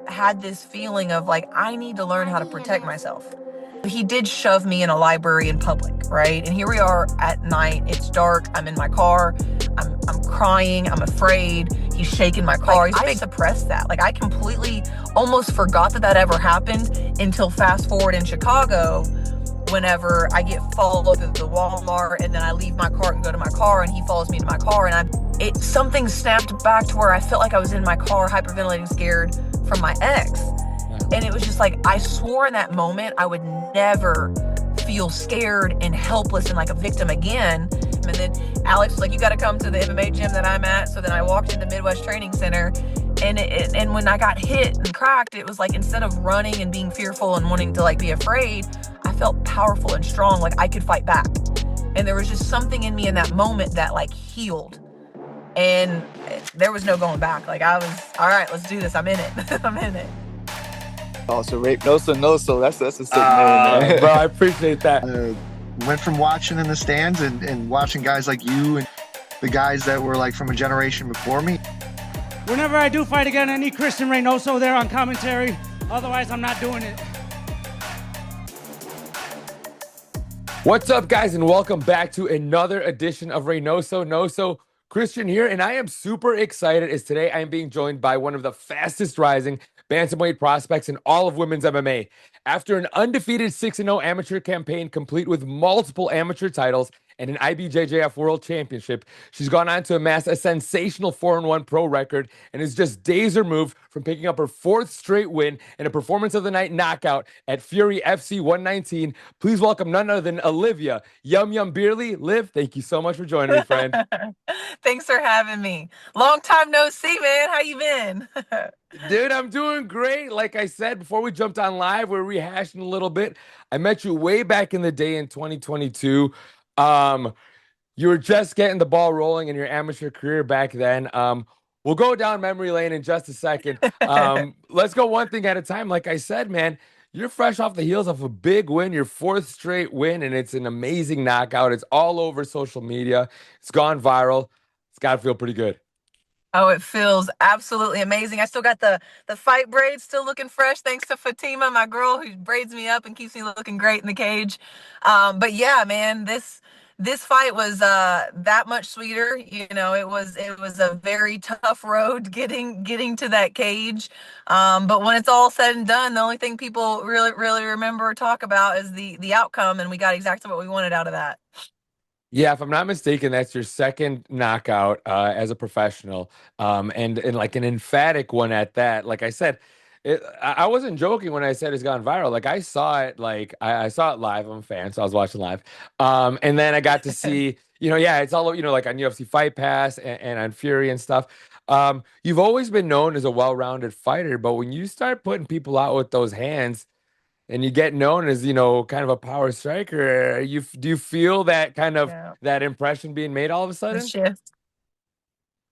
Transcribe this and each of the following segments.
had this feeling of like, I need to learn how to protect myself. He did shove me in a library in public, right? And here we are at night. It's dark. I'm in my car. I'm crying. I'm afraid. He's shaking my car. I suppressed that. Like, I completely almost forgot that that ever happened until fast forward in Chicago, whenever I get followed to the Walmart and then I leave my car and go to my car and he follows me to my car, and something snapped back to where I felt like I was in my car hyperventilating, scared from my ex. And it was just like, I swore in that moment I would never feel scared and helpless and like a victim again. And then Alex was like, you got to come to the MMA gym that I'm at. So then I walked into Midwest Training Center, and when I got hit and cracked, it was like, instead of running and being fearful and wanting to like be afraid, I felt powerful and strong, like I could fight back. And there was just something in me in that moment that like healed. And there was no going back. Like, I was, all right, let's do this. I'm in it. I'm in it. Oh, so Reynoso Knows So. That's a sick name, man. Bro, I appreciate that. Went from watching in the stands and watching guys like you and the guys that were like from a generation before me. Whenever I do fight again, I need Christian Reynoso there on commentary. Otherwise, I'm not doing it. What's up, guys, and welcome back to another edition of Reynoso Knows So. Christian here, and I am super excited as today I am being joined by one of the fastest rising bantamweight prospects in all of women's MMA. After an undefeated 6-0 amateur campaign complete with multiple amateur titles and an IBJJF World Championship, she's gone on to amass a sensational 4-1 pro record and is just days removed from picking up her fourth straight win and a performance of the night knockout at FuryFC 119. Please welcome none other than Alivia Yum Yum Bierley. Liv, thank you so much for joining me, friend. Thanks for having me. Long time no see, man. How you been? Dude, I'm doing great. Like I said, before we jumped on live, we're rehashing a little bit. I met you way back in the day in 2022. You were just getting the ball rolling in your amateur career back then. We'll go down memory lane in just a second. Let's go one thing at a time. Like I said, man, you're fresh off the heels of a big win, your fourth straight win, and it's an amazing knockout. It's all over social media. It's gone viral. It's got to feel pretty good. Oh, it feels absolutely amazing. I still got the fight braids still looking fresh, thanks to Fatima, my girl, who braids me up and keeps me looking great in the cage. But yeah, man, this fight was that much sweeter. You know, it was a very tough road getting to that cage. But when it's all said and done, the only thing people really remember or talk about is the outcome, and we got exactly what we wanted out of that. Yeah, if I'm not mistaken, that's your second knockout as a professional, and like an emphatic one at that. Like I said, I wasn't joking when I said it's gone viral. Like I saw it, like I saw it live. I'm a fan, so I was watching live. And then I got to see, yeah, it's all, like on UFC Fight Pass and on Fury and stuff. You've always been known as a well-rounded fighter, but when you start putting people out with those hands, and you get known as, kind of a power striker, do you feel that kind of that impression being made all of a sudden? Shift.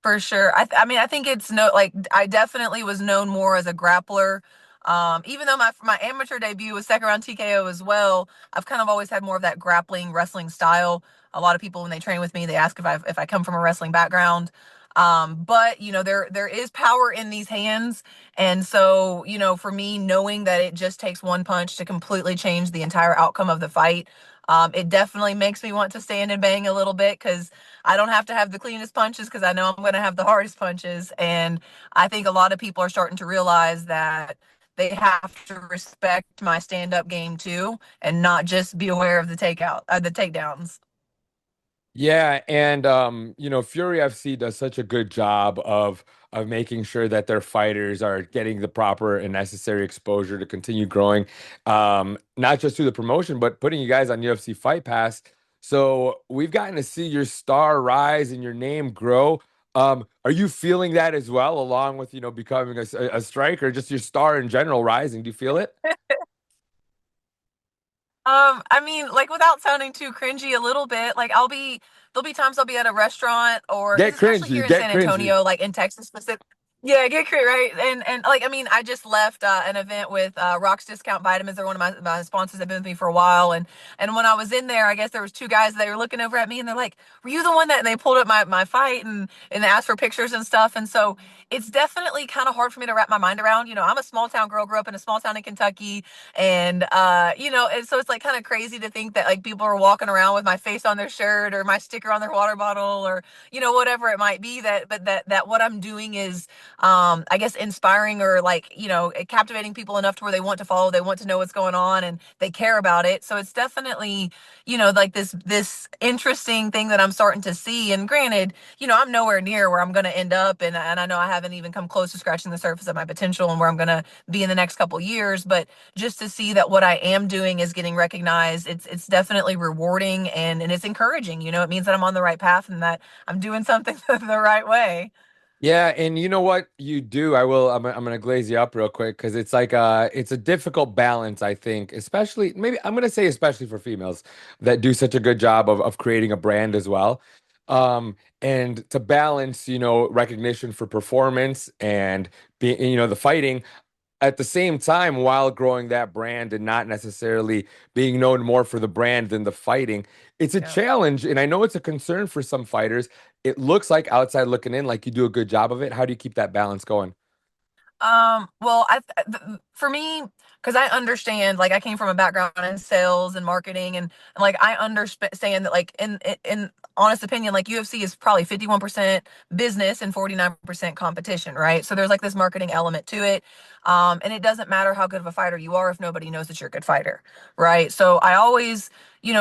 For sure. I mean, I think it's I definitely was known more as a grappler. Even though my amateur debut was second round TKO as well, I've kind of always had more of that grappling wrestling style. A lot of people, when they train with me, they ask if I come from a wrestling background. But there is power in these hands. And so, for me, knowing that it just takes one punch to completely change the entire outcome of the fight, it definitely makes me want to stand and bang a little bit, because I don't have to have the cleanest punches, because I know I'm going to have the hardest punches. And I think a lot of people are starting to realize that they have to respect my stand-up game too, and not just be aware of the takedowns. Yeah, and FuryFC does such a good job of making sure that their fighters are getting the proper and necessary exposure to continue growing, not just through the promotion, but putting you guys on UFC Fight Pass. So we've gotten to see your star rise and your name grow. Are you feeling that as well, along with becoming a striker, just your star in general rising? Do you feel it? I mean, like, without sounding too cringy a little bit, like there'll be times I'll be at a restaurant, or Get especially cringy, here in get San cringy. Antonio, like in Texas specific. Yeah, get creative, right? And like I mean, I just left an event with Rocks Discount Vitamins. They're one of my sponsors. They've been with me for a while, and when I was in there, I guess there was two guys. They were looking over at me, and they're like, "Were you the one that?" And they pulled up my fight and they asked for pictures and stuff. And so it's definitely kind of hard for me to wrap my mind around. I'm a small town girl, grew up in a small town in Kentucky, and and so it's like kind of crazy to think that like people are walking around with my face on their shirt or my sticker on their water bottle or whatever it might be. But that what I'm doing is I guess inspiring or like, captivating people enough to where they want to follow, they want to know what's going on and they care about it. So it's definitely, like this interesting thing that I'm starting to see. And granted, I'm nowhere near where I'm going to end up. And I know I haven't even come close to scratching the surface of my potential and where I'm going to be in the next couple years. But just to see that what I am doing is getting recognized, it's definitely rewarding and it's encouraging. It means that I'm on the right path and that I'm doing something the right way. Yeah, and you know what you do? I'm gonna glaze you up real quick because it's like it's a difficult balance, I think, especially maybe I'm gonna say especially for females that do such a good job of creating a brand as well. And to balance, recognition for performance and being, the fighting at the same time while growing that brand and not necessarily being known more for the brand than the fighting. It's a Yeah. challenge, and I know it's a concern for some fighters. It looks like outside looking in, like you do a good job of it. How do you keep that balance going? Well, for me, because I understand, like I came from a background in sales and marketing, and like I understand that, like in honest opinion, like UFC is probably 51% business and 49% competition, right? So there's like this marketing element to it, and it doesn't matter how good of a fighter you are if nobody knows that you're a good fighter, right? So I always,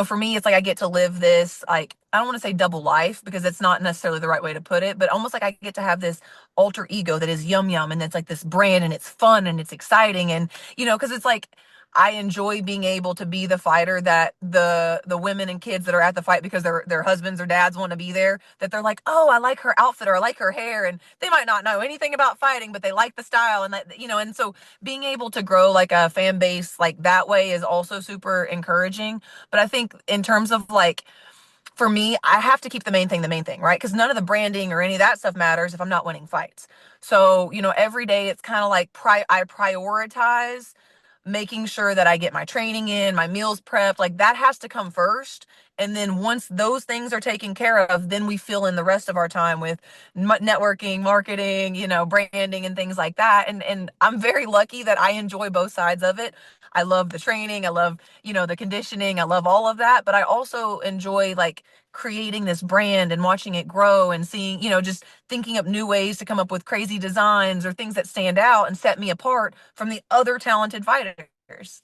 for me, it's like I get to live this, like I don't want to say double life because it's not necessarily the right way to put it, but almost like I get to have this alter ego that is Yum Yum and it's like this brand and it's fun and it's exciting and because it's like I enjoy being able to be the fighter that the women and kids that are at the fight because their husbands or dads want to be there, that they're like, oh, I like her outfit or I like her hair, and they might not know anything about fighting but they like the style, and that and so being able to grow like a fan base like that way is also super encouraging. But I think in terms of like, for me, I have to keep the main thing, right? Because none of the branding or any of that stuff matters if I'm not winning fights. So, every day it's kind of like I prioritize making sure that I get my training in, my meals prepped, like that has to come first. And then once those things are taken care of, then we fill in the rest of our time with networking, marketing, branding and things like that. And I'm very lucky that I enjoy both sides of it. I love the training. I love, the conditioning. I love all of that. But I also enjoy like creating this brand and watching it grow and seeing, just thinking up new ways to come up with crazy designs or things that stand out and set me apart from the other talented fighters.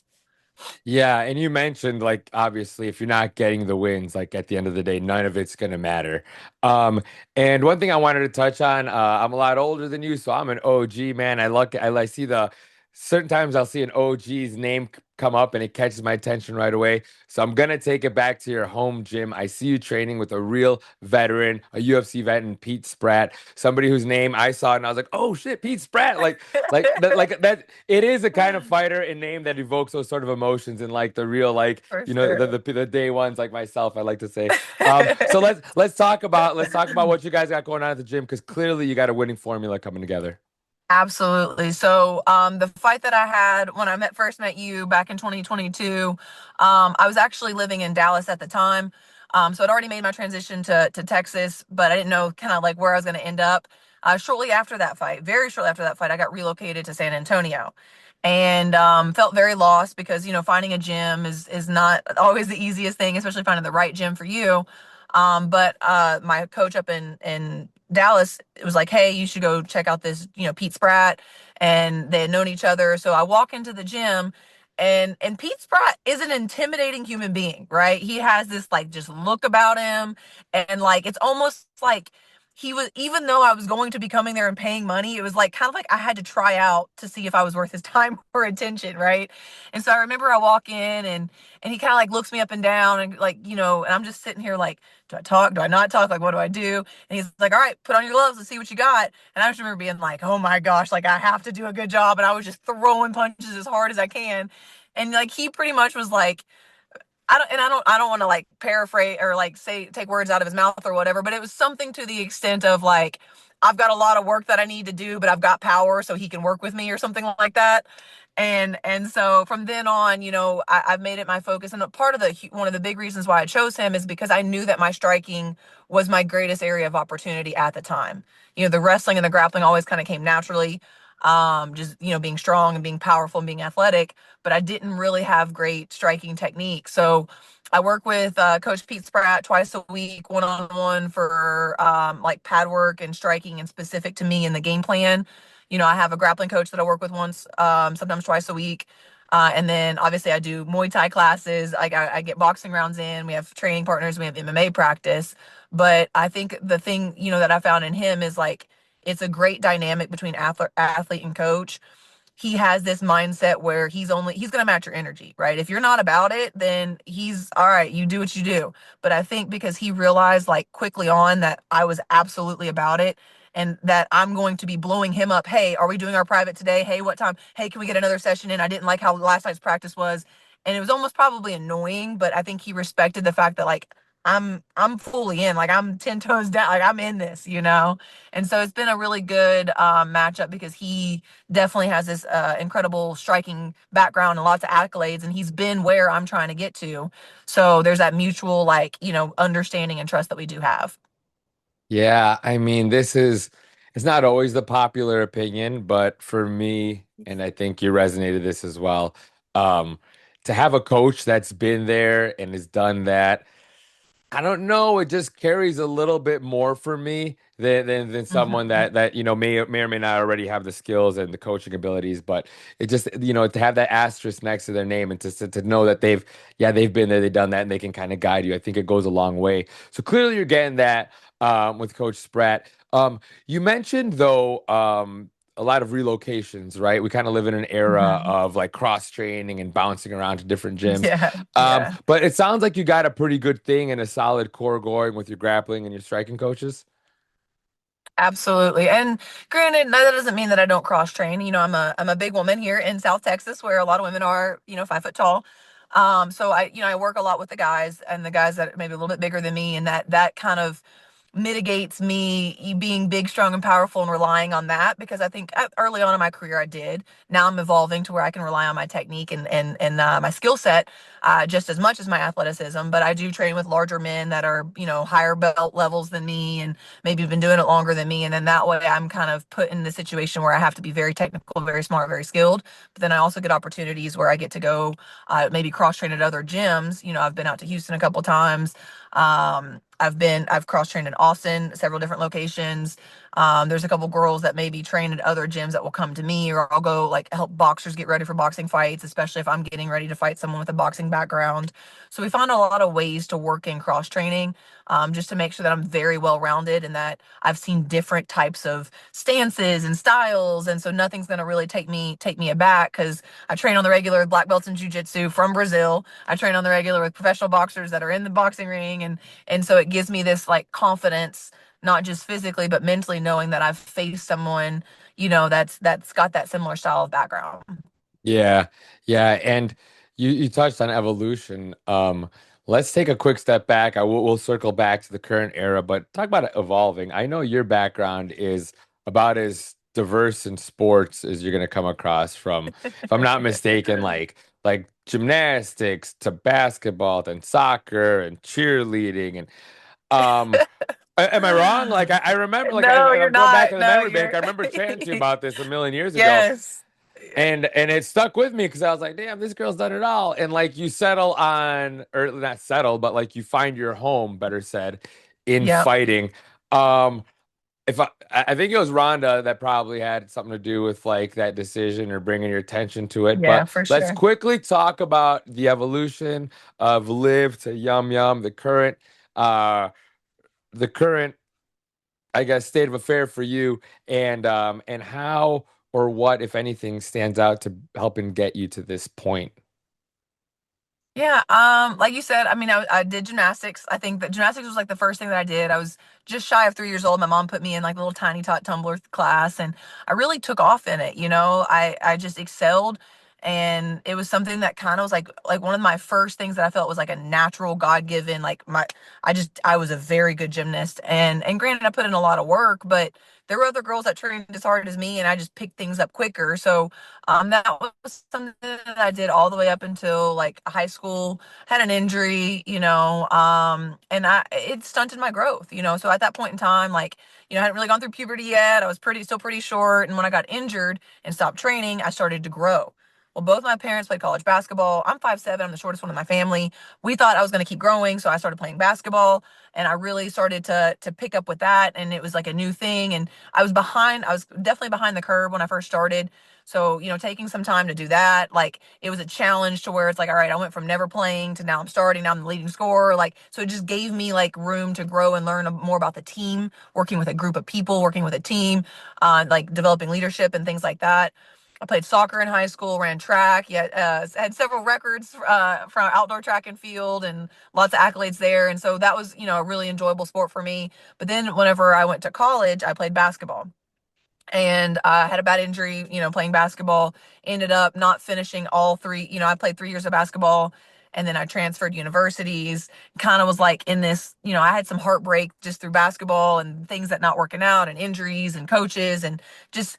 Yeah, and you mentioned like obviously if you're not getting the wins, like at the end of the day, none of it's gonna matter. And one thing I wanted to touch on, I'm a lot older than you, so I'm an OG man. I see the certain times I'll see an OG's name come up and it catches my attention right away. So I'm gonna take it back to your home gym. I see you training with a real veteran, a UFC vet, and Pete Spratt, somebody whose name I saw and I was like, oh shit, Pete Spratt, like that. It is a kind of fighter and name that evokes those sort of emotions and like the real like For the day ones like myself, I like to say. So sure. let's talk about what you guys got going on at the gym because clearly you got a winning formula coming together. Absolutely. So, the fight that I had when first met you back in 2022, I was actually living in Dallas at the time. So I'd already made my transition to Texas, but I didn't know kind of like where I was going to end up. Shortly after that fight, very shortly after that fight, I got relocated to San Antonio and felt very lost because, finding a gym is not always the easiest thing, especially finding the right gym for you. But my coach up in Dallas, it was like, hey, you should go check out this, Pete Spratt. And they had known each other. So I walk into the gym and Pete Spratt is an intimidating human being, right? He has this like just look about him. And like it's almost like he was, even though I was going to be coming there and paying money, it was like kind of like I had to try out to see if I was worth his time or attention, right? And so I remember I walk in and he kind of like looks me up and down and like, and I'm just sitting here like, do I talk? Do I not talk? Like, what do I do? And he's like, all right, put on your gloves and see what you got. And I just remember being like, oh my gosh, like I have to do a good job. And I was just throwing punches as hard as I can. And like, he pretty much was like, I don't want to like paraphrase or like say, take words out of his mouth or whatever, but it was something to the extent of like, I've got a lot of work that I need to do, but I've got power so he can work with me or something like that. And so from then on, I've made it my focus. And part of one of the big reasons why I chose him is because I knew that my striking was my greatest area of opportunity at the time. The wrestling and the grappling always kind of came naturally. Just, being strong and being powerful and being athletic, but I didn't really have great striking technique. So I work with Coach Pete Spratt twice a week, one-on-one for like pad work and striking and specific to me in the game plan. I have a grappling coach that I work with once, sometimes twice a week. And then obviously I do Muay Thai classes. I get boxing rounds in. We have training partners. We have MMA practice. But I think the thing, that I found in him is like, it's a great dynamic between athlete and coach. He has this mindset where he's going to match your energy, right? If you're not about it, then he's all right. You do what you do. But I think because he realized like quickly on that I was absolutely about it and that I'm going to be blowing him up. Hey, are we doing our private today? Hey, what time? Hey, can we get another session in? I didn't like how last night's practice was. And it was almost probably annoying, but I think he respected the fact that like I'm fully in, like I'm 10 toes down, like I'm in this. And so it's been a really good matchup because he definitely has this incredible striking background and lots of accolades, and he's been where I'm trying to get to. So there's that mutual, like, understanding and trust that we do have. Yeah, I mean, it's not always the popular opinion, but for me, and I think you resonated this as well, um, to have a coach that's been there and has done that, I don't know. It just carries a little bit more for me than someone Mhm. that may or may not already have the skills and the coaching abilities. But it just to have that asterisk next to their name and to know that they've been there, they've done that, and they can kind of guide you. I think it goes a long way. So clearly, you're getting that with Coach Spratt. You mentioned though. A lot of relocations, right? We kind of live in an era Mhm. of like cross training and bouncing around to different gyms. Yeah, yeah. But it sounds like you got a pretty good thing and a solid core going with your grappling and your striking coaches. Absolutely. And granted, that doesn't mean that I don't cross train. I'm a big woman here in South Texas where a lot of women are, 5 foot tall. So I work a lot with the guys and the guys that are maybe a little bit bigger than me, and that kind of mitigates me being big, strong, and powerful and relying on that because I think early on in my career I did. Now I'm evolving to where I can rely on my technique and my skill set just as much as my athleticism. But I do train with larger men that are higher belt levels than me and maybe been doing it longer than me. And then that way I'm kind of put in the situation where I have to be very technical, very smart, very skilled. But then I also get opportunities where I get to go maybe cross train at other gyms. I've been out to Houston a couple times. I've cross trained in Austin, several different locations. There's a couple girls that maybe train at other gyms that will come to me, or I'll go like help boxers get ready for boxing fights, especially if I'm getting ready to fight someone with a boxing background. So we found a lot of ways to work in cross training, just to make sure that I'm very well rounded and that I've seen different types of stances and styles, and so nothing's gonna really take me aback because I train on the regular with black belts in jiu-jitsu from Brazil. I train on the regular with professional boxers that are in the boxing ring, and so it gives me this like confidence, not just physically but mentally, knowing that I've faced someone that's got that similar style of background. Yeah, yeah, and you touched on evolution. Let's take a quick step back. We'll circle back to the current era, but talk about evolving. I know your background is about as diverse in sports as you're going to come across from, if I'm not mistaken, like gymnastics to basketball and soccer and cheerleading and um am I wrong? Like I remember, like No, and you're I'm going back not. in the No, memory bank. you're I remember chatting to you about this a million years ago, yes. and it stuck with me because I was like, damn, this girl's done it all. And like you settle on, or not settle, but like you find your home, better said, in Yep. fighting. Um, if I think it was Rhonda that probably had something to do with like that decision or bringing your attention to it. Yeah, But for let's sure. quickly talk about the evolution of Live to Yum Yum, uh, the current I guess, state of affair for you, and how or what, if anything, stands out to helping get you to this point. Yeah, like you said, I mean, I did gymnastics. I think that gymnastics was like the first thing that I did. I was just shy of 3 years old. My mom put me in like a little tiny tot tumbler class, and I really took off in it. I just excelled. And it was something that kind of was like one of my first things that I felt was like a natural God-given, like I was a very good gymnast. And granted, I put in a lot of work, but there were other girls that trained as hard as me, and I just picked things up quicker. So that was something that I did all the way up until like high school. Had an injury, and it stunted my growth, so at that point in time, like, I hadn't really gone through puberty yet. I was still pretty short. And when I got injured and stopped training, I started to grow. Well, both my parents played college basketball. I'm 5'7". I'm the shortest one in my family. We thought I was going to keep growing, so I started playing basketball, and I really started to pick up with that, and it was like a new thing. And I was behind. I was definitely behind the curve when I first started. So, taking some time to do that, like, it was a challenge to where it's like, all right, I went from never playing to now I'm starting. Now I'm the leading scorer. Like, so it just gave me like room to grow and learn more about the team, working with a group of people, working with a team, like developing leadership and things like that. I played soccer in high school, ran track, had several records from outdoor track and field, and lots of accolades there. And so that was, a really enjoyable sport for me. But then whenever I went to college, I played basketball. And I had a bad injury, playing basketball, ended up not finishing all three. I played 3 years of basketball, and then I transferred universities, kind of was like in this, I had some heartbreak just through basketball and things that not working out and injuries and coaches and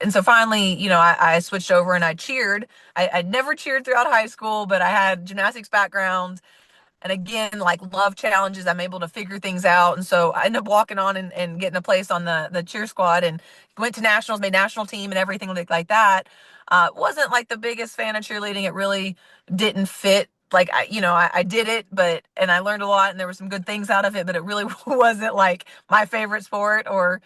so finally, I switched over and I cheered. I'd never cheered throughout high school, but I had gymnastics background. And again, like, love challenges. I'm able to figure things out. And so I ended up walking on and getting a place on the cheer squad, and went to nationals, made national team and everything like that. Wasn't like the biggest fan of cheerleading. It really didn't fit. Like, I did it, and I learned a lot, and there were some good things out of it, but it really wasn't like my favorite sport, or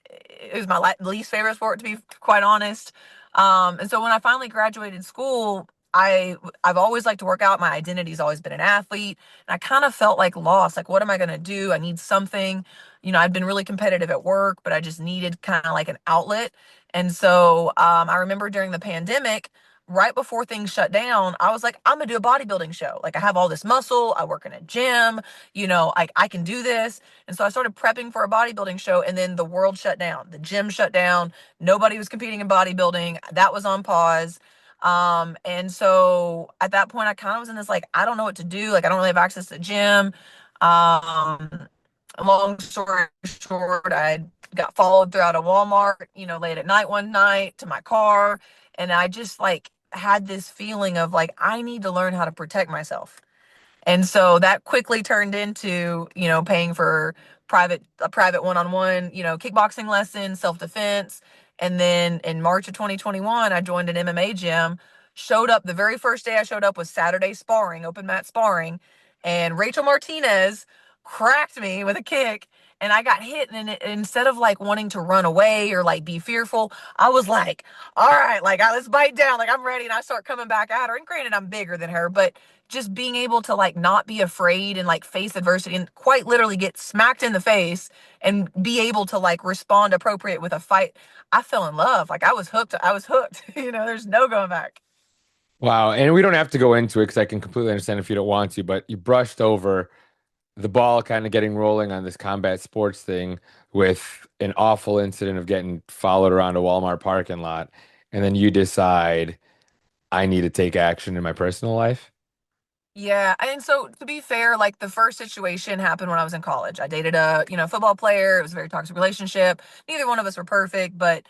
it was my least favorite sport, to be quite honest. And so when I finally graduated school, I've always liked to work out. My identity's always been an athlete, and I kind of felt like lost. Like, what am I going to do? I need something. I'd been really competitive at work, but I just needed kind of like an outlet. And so I remember during the pandemic, right before things shut down, I was like, I'm gonna do a bodybuilding show. Like, I have all this muscle. I work in a gym. I can do this. And so I started prepping for a bodybuilding show, and then the world shut down. The gym shut down. Nobody was competing in bodybuilding. That was on pause. And so at that point, I kind of was in this, like, I don't know what to do. Like, I don't really have access to the gym. Um, Long story short, I got followed throughout a Walmart, late at night one night to my car. And I just like had this feeling of like, I need to learn how to protect myself. And so that quickly turned into, paying for a private one-on-one, kickboxing lesson, self-defense. And then in March of 2021, I joined an MMA gym. Showed up, the very first day I showed up was Saturday sparring, open mat sparring. And Rachel Martinez cracked me with a kick, and I got hit. And instead of like wanting to run away or like be fearful, I was like, all right, like, let's bite down. Like, I'm ready. And I start coming back at her. And granted, I'm bigger than her, but just being able to like not be afraid and like face adversity and quite literally get smacked in the face and be able to like respond appropriate with a fight. I fell in love. Like, I was hooked. There's no going back. Wow. And we don't have to go into it because I can completely understand if you don't want to, but you brushed over the ball kind of getting rolling on this combat sports thing with an awful incident of getting followed around a Walmart parking lot. And then you decide, I need to take action in my personal life. Yeah, and so to be fair, like, the first situation happened when I was in college. I dated a, football player. It was a very toxic relationship. Neither one of us were perfect, but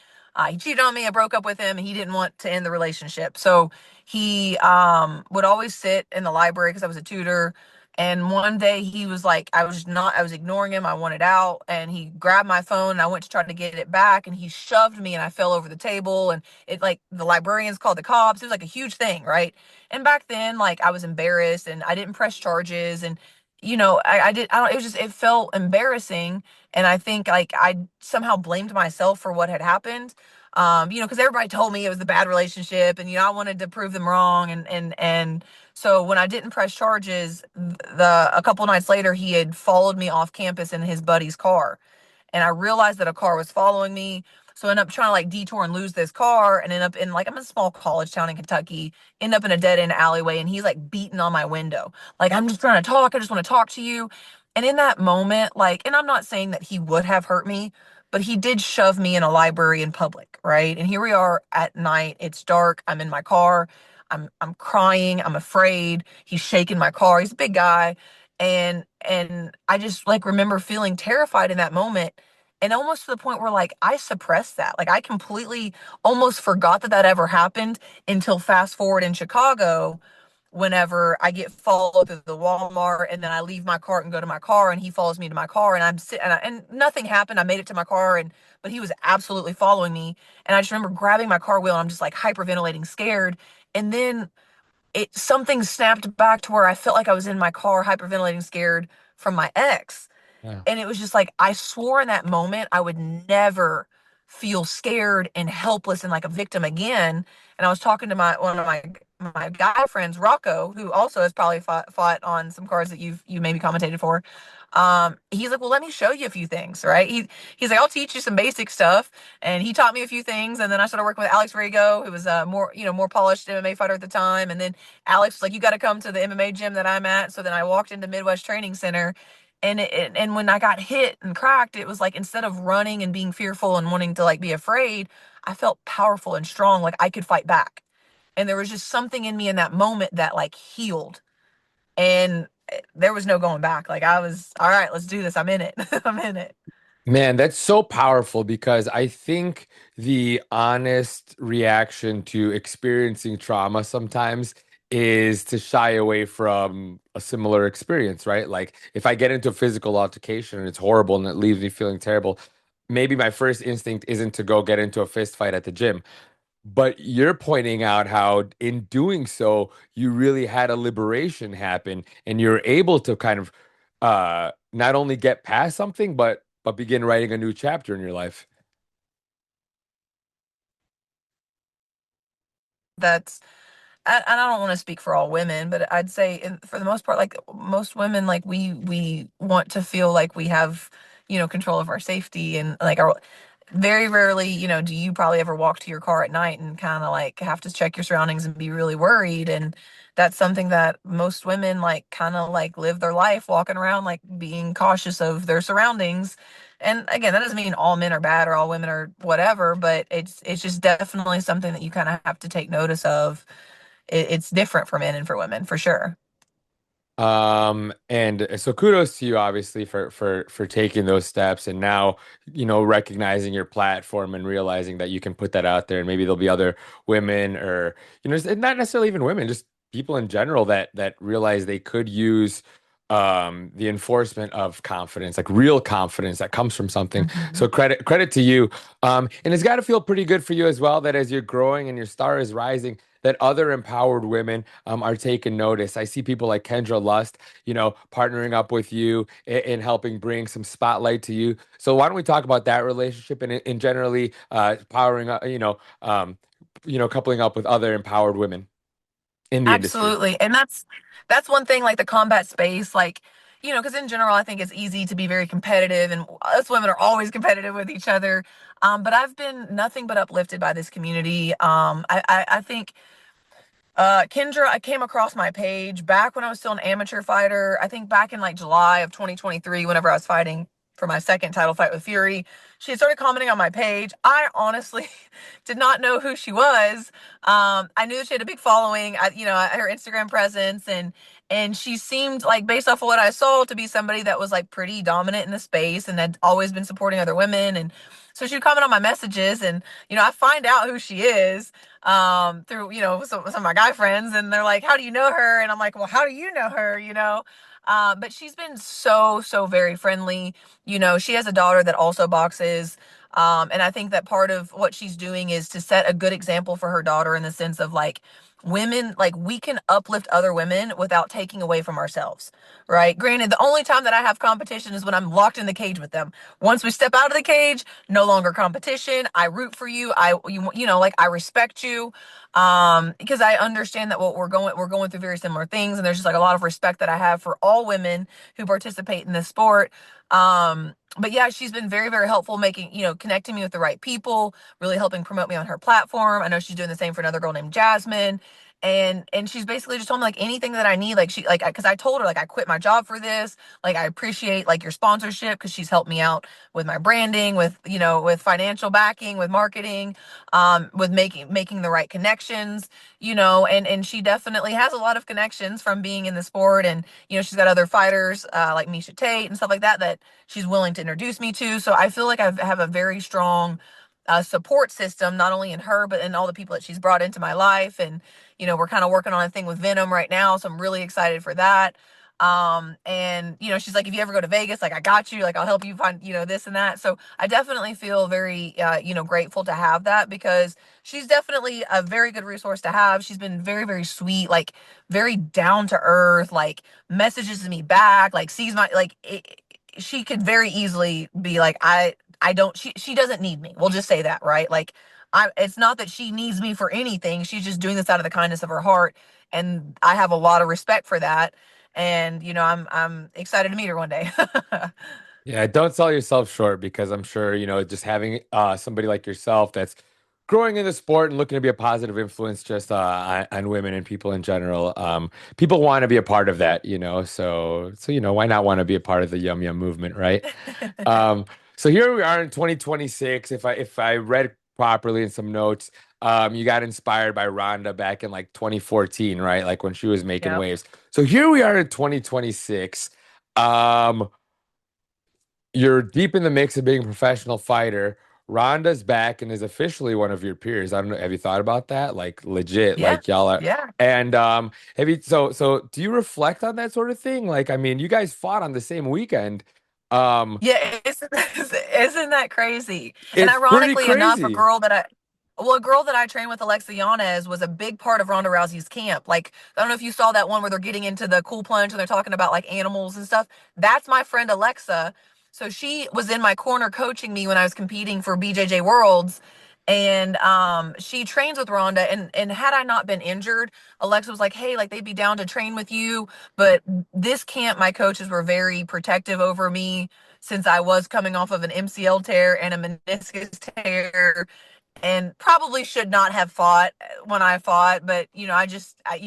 he cheated on me. I broke up with him, and he didn't want to end the relationship. So he would always sit in the library because I was a tutor. And one day he was like, I was ignoring him. I wanted out, and he grabbed my phone, and I went to try to get it back, and he shoved me, and I fell over the table, and it, like, the librarians called the cops. It was like a huge thing, right? And back then, like, I was embarrassed, and I didn't press charges, and I don't, it was just, it felt embarrassing. And I think, like, I somehow blamed myself for what had happened. Because everybody told me it was the bad relationship, and I wanted to prove them wrong. And so when I didn't press charges, a couple nights later, he had followed me off campus in his buddy's car, and I realized that a car was following me. So I ended up trying to like detour and lose this car, and end up in, like, I'm in a small college town in Kentucky, end up in a dead end alleyway, and he's like beating on my window. Like, I'm just trying to talk. I just want to talk to you. And in that moment, like, and I'm not saying that he would have hurt me, but he did shove me in a library in public, right? And here we are at night. It's dark. I'm in my car. I'm crying, I'm afraid. He's shaking my car. He's a big guy. And I just like remember feeling terrified in that moment. And almost to the point where like I suppressed that. Like I completely almost forgot that that ever happened until fast forward in Chicago, whenever I get followed to the Walmart and then I leave my cart and go to my car and he follows me to my car and I'm sitting and nothing happened. I made it to my car and but he was absolutely following me. And I just remember grabbing my car wheel and I'm just like hyperventilating, scared. And then something snapped back to where I felt like I was in my car hyperventilating, scared from my ex. Yeah. And it was just like I swore in that moment I would never feel scared and helpless and like a victim again. And I was talking to one of my guy friends, Rocco, who also has probably fought on some cards that you maybe commentated for. He's like, well, let me show you a few things, right? He's like, I'll teach you some basic stuff, and he taught me a few things, and then I started working with Alex Rigo, who was more polished MMA fighter at the time, and then Alex was like, you got to come to the MMA gym that I'm at. So then I walked into Midwest Training Center, and when I got hit and cracked, it was like instead of running and being fearful and wanting to like be afraid, I felt powerful and strong, like I could fight back. And there was just something in me in that moment that like healed. And there was no going back. Like I was, all right, let's do this. I'm in it. I'm in it. Man, that's so powerful because I think the honest reaction to experiencing trauma sometimes is to shy away from a similar experience, right? Like if I get into a physical altercation and it's horrible and it leaves me feeling terrible, maybe my first instinct isn't to go get into a fist fight at the gym. But you're pointing out how in doing so, you really had a liberation happen and you're able to kind of not only get past something, but begin writing a new chapter in your life. That's and I don't want to speak for all women, but I'd say for the most part, like most women, like we want to feel like we have, control of our safety and like our very rarely, do you probably ever walk to your car at night and kind of like have to check your surroundings and be really worried. And that's something that most women like kind of like live their life walking around like being cautious of their surroundings. And again, that doesn't mean all men are bad or all women are whatever, but it's just definitely something that you kind of have to take notice of. It's different for men and for women for sure. And so kudos to you, obviously, for taking those steps and now, recognizing your platform and realizing that you can put that out there, and maybe there'll be other women or, not necessarily even women, just people in general that realize they could use the enforcement of confidence, like real confidence that comes from something. Mhm. So credit to you. And it's got to feel pretty good for you as well that as you're growing and your star is rising, that other empowered women are taking notice. I see people like Kendra Lust, partnering up with you and helping bring some spotlight to you. So why don't we talk about that relationship and generally powering up, coupling up with other empowered women in the industry. Absolutely. And that's one thing like the combat space like because in general I think it's easy to be very competitive and us women are always competitive with each other. But I've been nothing but uplifted by this community. I think Kendra, I came across my page back when I was still an amateur fighter. I think back in like July of 2023, whenever I was fighting for my second title fight with Fury. She had started commenting on my page. I honestly did not know who she was. I knew she had a big following, her Instagram presence, and she seemed like, based off of what I saw, to be somebody that was like pretty dominant in the space and had always been supporting other women. And so she would comment on my messages, and I find out who she is through some of my guy friends, and they're like, how do you know her? And I'm like, well, how do you know her? But she's been so very friendly. She has a daughter that also boxes. And I think that part of what she's doing is to set a good example for her daughter in the sense of like women, like we can uplift other women without taking away from ourselves, right? Granted, the only time that I have competition is when I'm locked in the cage with them. Once we step out of the cage, no longer competition. I root for you. Like I respect you. Because I understand that we're going through very similar things. And there's just like a lot of respect that I have for all women who participate in this sport. But yeah, she's been very, very helpful making, connecting me with the right people, really helping promote me on her platform. I know she's doing the same for another girl named Jasmine. And she's basically just told me like anything that I need. Like she like because I told her like I quit my job for this. Like I appreciate like your sponsorship because she's helped me out with my branding, with with financial backing, with marketing, with making the right connections, and she definitely has a lot of connections from being in the sport, and she's got other fighters like Misha Tate and stuff like that that she's willing to introduce me to. So I feel like I have a very strong support system, not only in her, but in all the people that she's brought into my life. And, we're kind of working on a thing with Venom right now. So I'm really excited for that. And, she's like, if you ever go to Vegas, like, I got you, like, I'll help you find, this and that. So I definitely feel very, grateful to have that because she's definitely a very good resource to have. She's been very, very sweet, like very down to earth, like messages me back, like sees my, she could very easily be like, I don't she doesn't need me. We'll just say that, right? Like it's not that she needs me for anything. She's just doing this out of the kindness of her heart, and I have a lot of respect for that. And I'm excited to meet her one day. Yeah, don't sell yourself short because I'm sure, just having somebody like yourself that's growing in the sport and looking to be a positive influence just on women and people in general. People want to be a part of that, so why not want to be a part of the Yum Yum movement, right? Um, so here we are in 2026. If I read properly in some notes, you got inspired by Rhonda back in like 2014, right? Like when she was making Yep. waves. So here we are in 2026. Um, you're deep in the mix of being a professional fighter. Rhonda's back and is officially one of your peers. I don't know. Have you thought about that? Like legit, Yeah. like y'all are. Yeah. And have you so do you reflect on that sort of thing? Like, I mean, you guys fought on the same weekend. Um, Yeah, isn't that crazy? And it's pretty ironically enough, crazy. a girl that I trained with, Alexa Yanez, was a big part of Ronda Rousey's camp. Like, I don't know if you saw that one where they're getting into the cool plunge and they're talking about like animals and stuff. That's my friend Alexa. So she was in my corner coaching me when I was competing for BJJ Worlds. And she trains with Ronda, and had I not been injured, Alexa was like, "Hey, like they'd be down to train with you." But this camp, my coaches were very protective over me since I was coming off of an MCL tear and a meniscus tear, and probably should not have fought when I fought, but you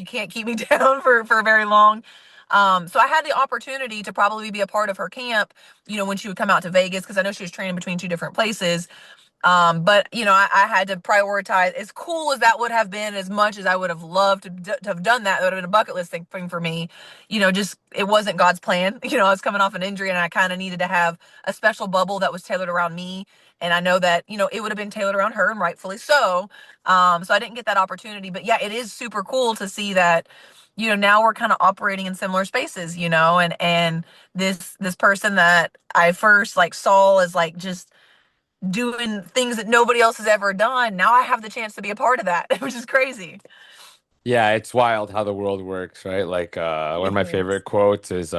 can't keep me down for very long. So I had the opportunity to probably be a part of her camp, when she would come out to Vegas, because I know she was training between two different places. But I had to prioritize. As cool as that would have been, as much as I would have loved to have done that, it would have been a bucket list thing for me. Just it wasn't God's plan. I was coming off an injury, and I kind of needed to have a special bubble that was tailored around me. And I know that it would have been tailored around her, and rightfully so. So I didn't get that opportunity. But yeah, it is super cool to see that. Now we're kind of operating in similar spaces. And this person that I first like saw as like just doing things that nobody else has ever done. Now I have the chance to be a part of that, which is crazy. Yeah, it's wild how the world works, right? Like one of It my is. favorite quotes is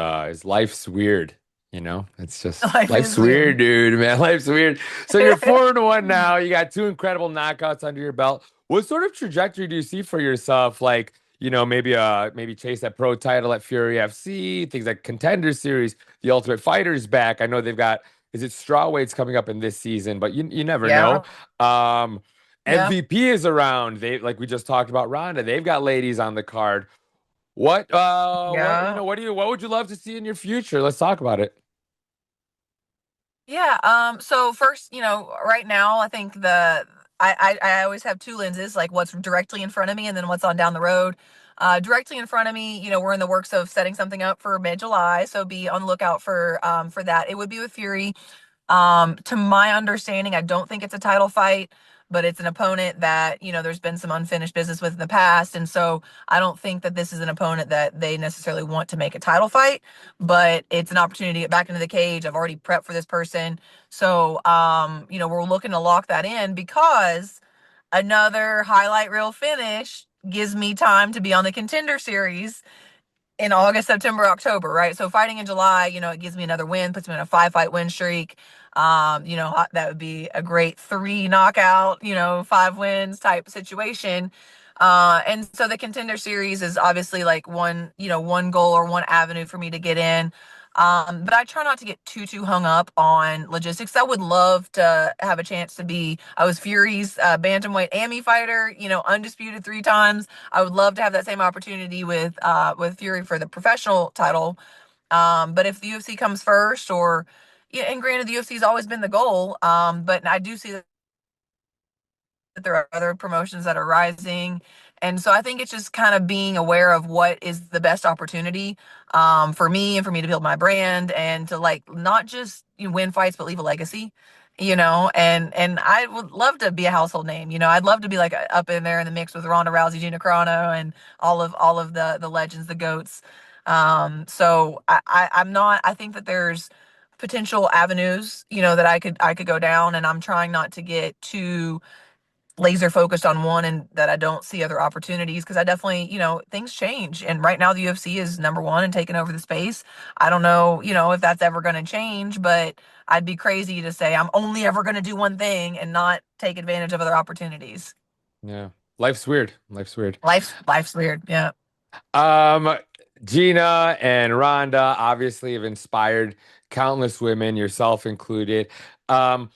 life's weird, It's just Life life's is weird. weird, dude, man. Life's weird. So you're 4-1 now. You got two incredible knockouts under your belt. What sort of trajectory do you see for yourself? Like, maybe chase that pro title at FuryFC, things like Contender Series, the Ultimate Fighter's back. I know they've got is it strawweights coming up in this season, but you never know. Yeah. Um Yeah. MVP is around. They like we just talked about Ronda. They've got ladies on the card. Yeah. What would you love to see in your future? Let's talk about it. Yeah. So first, right now I think I always have two lenses, like what's directly in front of me and then what's on down the road. Directly in front of me, we're in the works of setting something up for mid-July. So be on the lookout for that. It would be with Fury. To my understanding, I don't think it's a title fight, but it's an opponent that, there's been some unfinished business with in the past. And so I don't think that this is an opponent that they necessarily want to make a title fight, but it's an opportunity to get back into the cage. I've already prepped for this person. So, we're looking to lock that in because another highlight reel finish gives me time to be on the Contender Series in August, September, October, right? So fighting in July, it gives me another win, puts me in a 5-fight win streak. That would be a great 3 knockout, 5 wins type situation. And so the Contender Series is obviously like one goal or one avenue for me to get in. But I try not to get too hung up on logistics. I would love to have a chance to be. I was Fury's bantamweight AMI fighter, undisputed 3 times. I would love to have that same opportunity with Fury for the professional title. But if the UFC comes first, or yeah, and granted, the UFC has always been the goal. But I do see that there are other promotions that are rising. And so I think it's just kind of being aware of what is the best opportunity for me, and for me to build my brand, and to like not just win fights but leave a legacy, and I would love to be a household name. I'd love to be like up in there in the mix with Ronda Rousey, Gina Carano, and all of the legends, the goats. So I'm not. I think that there's potential avenues, that I could go down, and I'm trying not to get too laser focused on one and that I don't see other opportunities, because I definitely, things change. And right now the UFC is number one and taking over the space. I don't know, if that's ever going to change, but I'd be crazy to say I'm only ever going to do one thing and not take advantage of other opportunities. Yeah. Life's weird. Life's weird. Life's weird. Yeah. Um, Gina and Rhonda obviously have inspired countless women, yourself included. Um,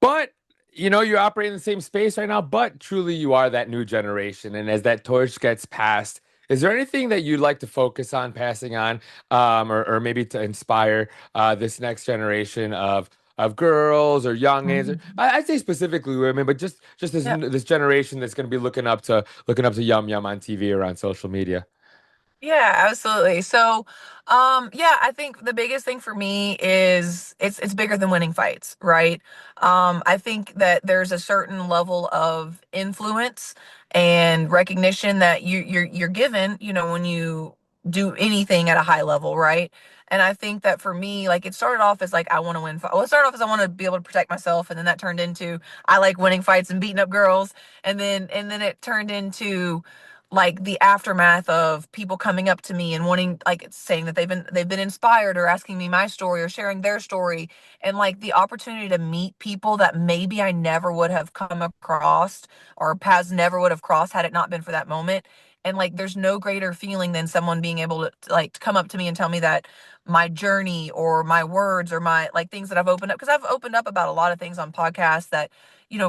but you operate in the same space right now, but truly you are that new generation. And as that torch gets passed, is there anything that you'd like to focus on passing on, or maybe to inspire this next generation of girls or youngins? I'd say specifically women, but just this Yeah. this generation that's going to be looking up to Yum Yum on TV or on social media. Yeah, absolutely. So, yeah, I think the biggest thing for me is it's bigger than winning fights, right? I think that there's a certain level of influence and recognition that you're given, when you do anything at a high level, right? And I think that for me, like, it started off as like I want to win. Well, it started off as I want to be able to protect myself, and then that turned into I like winning fights and beating up girls, and then it turned into like the aftermath of people coming up to me and wanting, like, saying that they've been inspired, or asking me my story or sharing their story, and like the opportunity to meet people that maybe I never would have come across, or paths never would have crossed had it not been for that moment. And like there's no greater feeling than someone being able to like to come up to me and tell me that my journey or my words or my like things that I've opened up, because I've opened up about a lot of things on podcasts that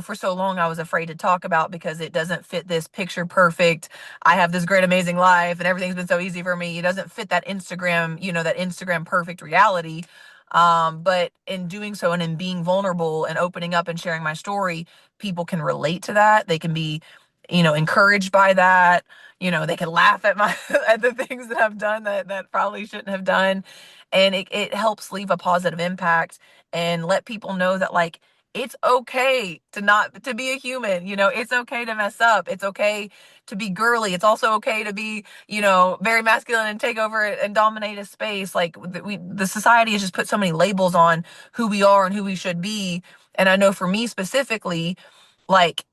for so long I was afraid to talk about because it doesn't fit this picture perfect, I have this great, amazing life and everything's been so easy for me. It doesn't fit that Instagram, that Instagram perfect reality. But in doing so and in being vulnerable and opening up and sharing my story, people can relate to that. They can be, encouraged by that. They can laugh at my at the things that I've done that probably shouldn't have done. And it helps leave a positive impact and let people know that like it's okay to be a human. It's okay to mess up. It's okay to be girly. It's also okay to be, very masculine and take over and dominate a space. Like the society has just put so many labels on who we are and who we should be. And I know for me specifically, like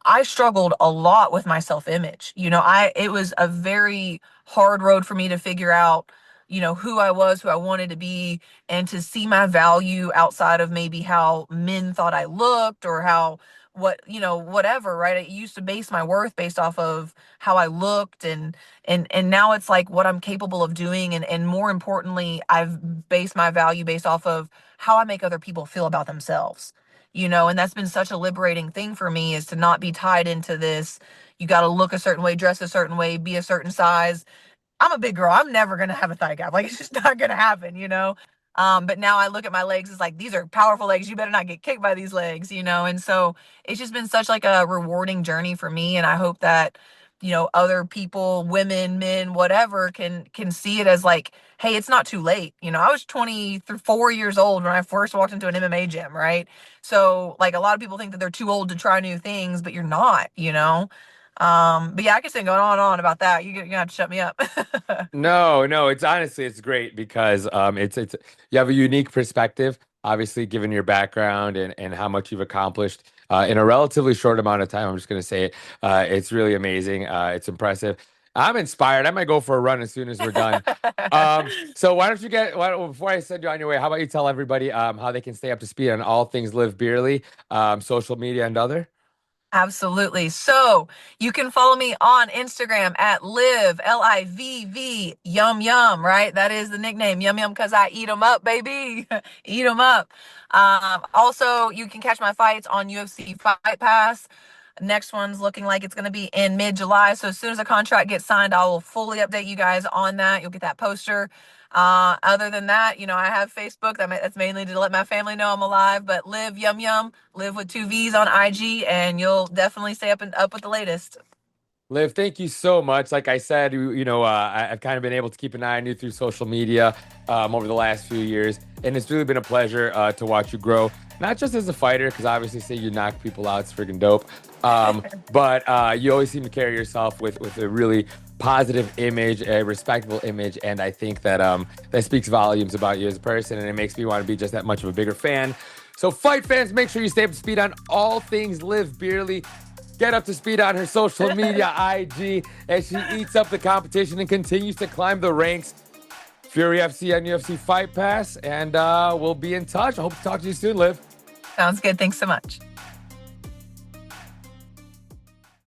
I struggled a lot with my self-image. It was a very hard road for me to figure out, who I was, who I wanted to be, and to see my value outside of maybe how men thought I looked, or whatever, right? I used to base my worth based off of how I looked, and now it's like what I'm capable of doing, and more importantly, I've based my value based off of how I make other people feel about themselves. And that's been such a liberating thing for me, is to not be tied into this, you got to look a certain way, dress a certain way, be a certain size. I'm a big girl. I'm never going to have a thigh gap. Like, it's just not going to happen. But now I look at my legs as like, these are powerful legs. You better not get kicked by these legs. And so it's just been such like a rewarding journey for me. And I hope that, other people, women, men, whatever, can see it as like, hey, it's not too late. I was 24 years old when I first walked into an MMA gym, right? So like a lot of people think that they're too old to try new things, but you're not. But yeah, I could sit going on and on about that. You're gonna have to shut me up. No, it's honestly it's great because it's you have a unique perspective, obviously given your background and how much you've accomplished in a relatively short amount of time. I'm just gonna say it. It's really amazing. It's impressive. I'm inspired. I might go for a run as soon as we're done. So why don't you before I send you on your way, how about you tell everybody how they can stay up to speed on all things Live Beerly, social media and other? Absolutely. So you can follow me on Instagram at live, Livv, yum yum, right? That is the nickname, yum yum, because I eat them up, baby. Eat them up. Also, you can catch my fights on UFC Fight Pass. Next one's looking like it's going to be in mid-July. So as soon as the contract gets signed, I will fully update you guys on that. You'll get that poster. Other than that, I have Facebook. That's mainly to let my family know I'm alive. But live yum yum, live with 2 V's on IG, and you'll definitely stay up with the latest. Liv, thank you so much. Like I said, I've kind of been able to keep an eye on you through social media over the last few years, and it's really been a pleasure to watch you grow. Not just as a fighter, because obviously, say you knock people out, it's freaking dope. But you always seem to carry yourself with a really positive image, a respectable image, and I think that that speaks volumes about you as a person, and it makes me want to be just that much of a bigger fan. So, fight fans, make sure you stay up to speed on all things Liv Bierley. Get up to speed on her social media, IG, as she eats up the competition and continues to climb the ranks. FuryFC on UFC Fight Pass, and we'll be in touch. I hope to talk to you soon, Liv. Sounds good. Thanks so much.